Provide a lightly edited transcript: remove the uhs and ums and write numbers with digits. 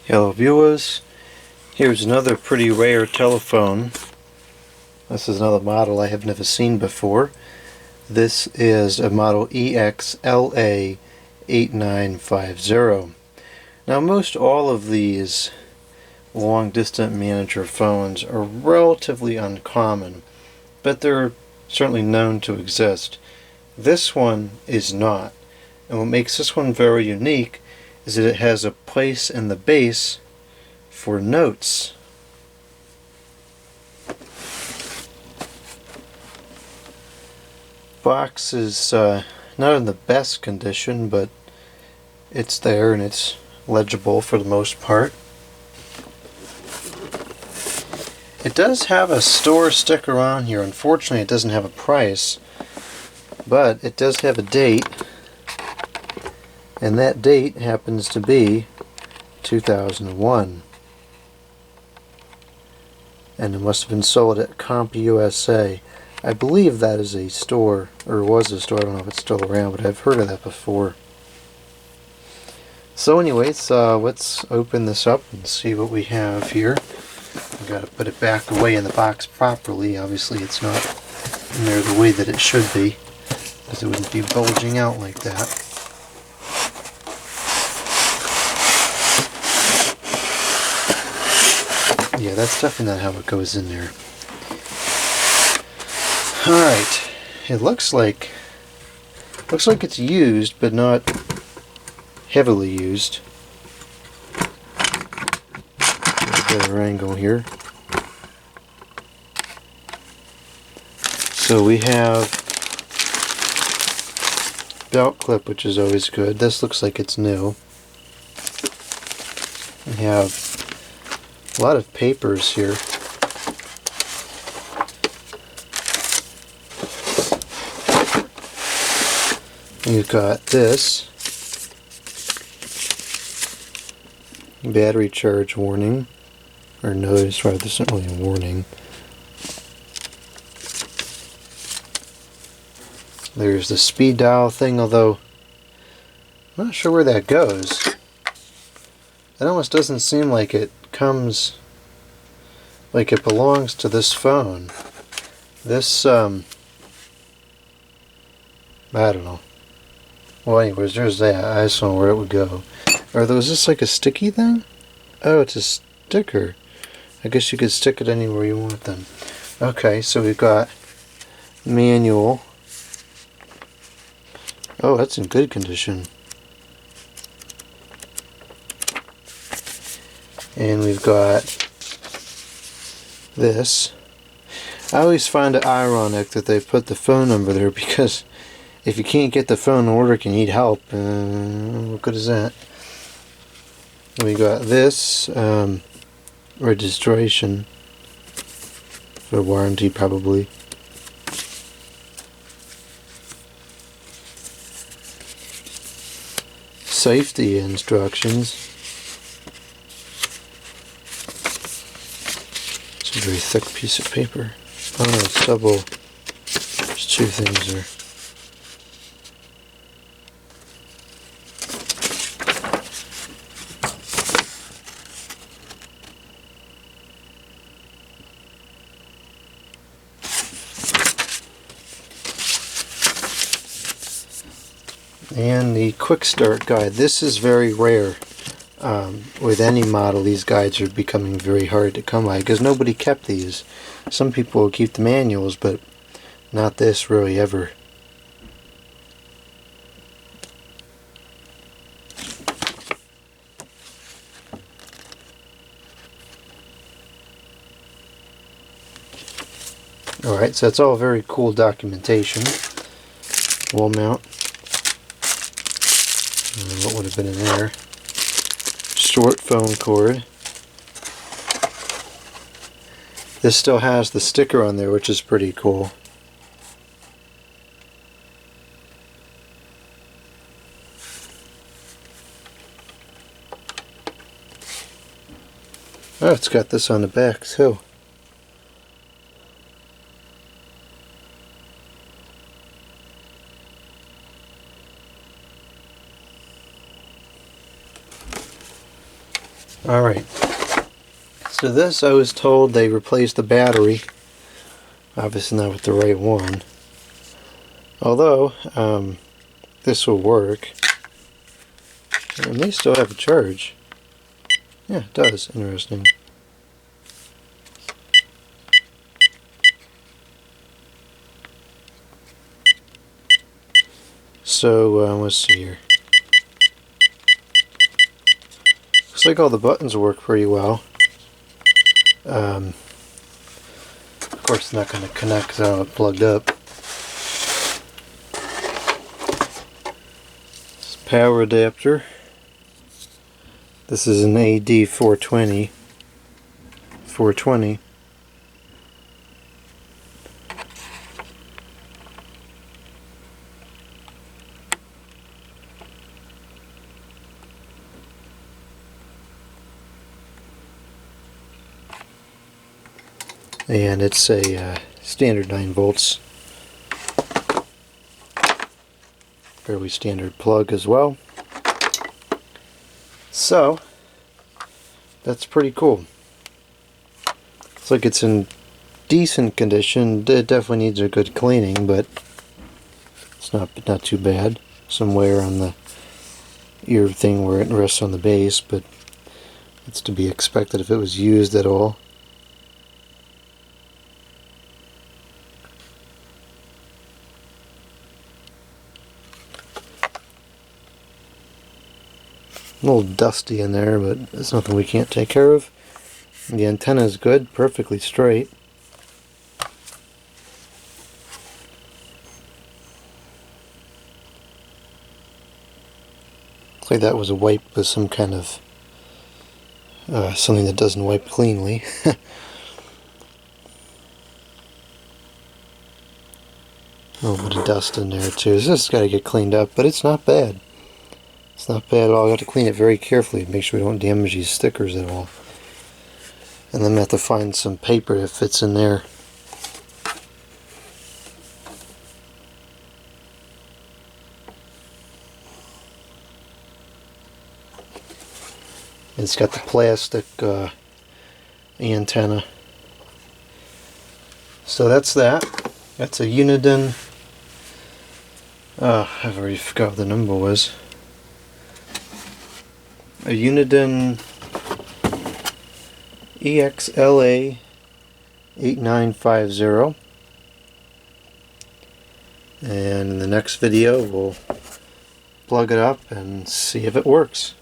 Hello viewers, here's another pretty rare telephone. This is another model I have never seen before. This is a model EXLA8950. Now most all of these long distance manager phones are relatively uncommon, but they're certainly known to exist. This one is not, and what makes this one very unique is that it has a place in the base for notes. Box is not in the best condition, but it's there and it's legible for the most part. It does have a store sticker on here. Unfortunately, it doesn't have a price, but it does have a date. And that date happens to be 2001. And it must have been sold at CompUSA. I believe that is a store, or was a store, I don't know if it's still around, but I've heard of that before. So anyways, let's open this up and see what we have here. I've got to put it back away in the box properly. Obviously it's not in there the way that it should be, because it wouldn't be bulging out like that. Yeah, that's definitely not how it goes in there. Alright, it looks like it's used, but not heavily used. Get a better angle here. So we have belt clip, which is always good. This looks like it's new. We have a lot of papers here. You've got this battery charge warning, or notice, rather, this isn't really a warning. There's the speed dial thing, although I'm not sure where that goes. It almost doesn't seem like it comes, like it belongs to this phone. This, I don't know. Well, anyways, there's that. I just don't know where it would go. Or was this like a sticky thing? Oh, it's a sticker. I guess you could stick it anywhere you want then. Okay, so we've got manual. Oh, that's in good condition. And we've got this. I always find it ironic that they put the phone number there, because if you can't get the phone to work and you need help, what good is that? We got this registration for warranty, probably. Safety instructions. It's a very thick piece of paper. Oh no, it's double. There's two things there. And the QuickStart guide. This is very rare. With any model, these guides are becoming very hard to come by, because nobody kept these. Some people will keep the manuals, but not this really ever. Alright, so that's all very cool documentation. Wall mount. What would have been in there? Short phone cord. This still has the sticker on there, which is pretty cool. Oh, it's got this on the back too. Alright, so this, I was told they replaced the battery. Obviously not with the right one. Although, this will work. It may still have a charge. Yeah, it does. Interesting. So, let's see here. Looks like all the buttons work pretty well. Of course, it's not going to connect because I don't have it plugged up. This power adapter. This is an AD420. 420. And it's a standard 9 volts. Fairly standard plug as well. So, that's pretty cool. Looks like it's in decent condition. It definitely needs a good cleaning, but it's not too bad. Some wear on the ear thing where it rests on the base, but it's to be expected if it was used at all. A little dusty in there, but it's nothing we can't take care of. The antenna is good, perfectly straight. Looks like that was a wipe with some kind of something that doesn't wipe cleanly. A little bit of dust in there too. This has got to get cleaned up, but it's not bad. It's not bad at all. I got to clean it very carefully to make sure we don't damage these stickers at all. And then I have to find some paper that fits in there. It's got the plastic antenna. So that's that. That's a Uniden. I've already forgot what the number was. A Uniden EXLA8950. And in the next video we'll plug it up and see if it works.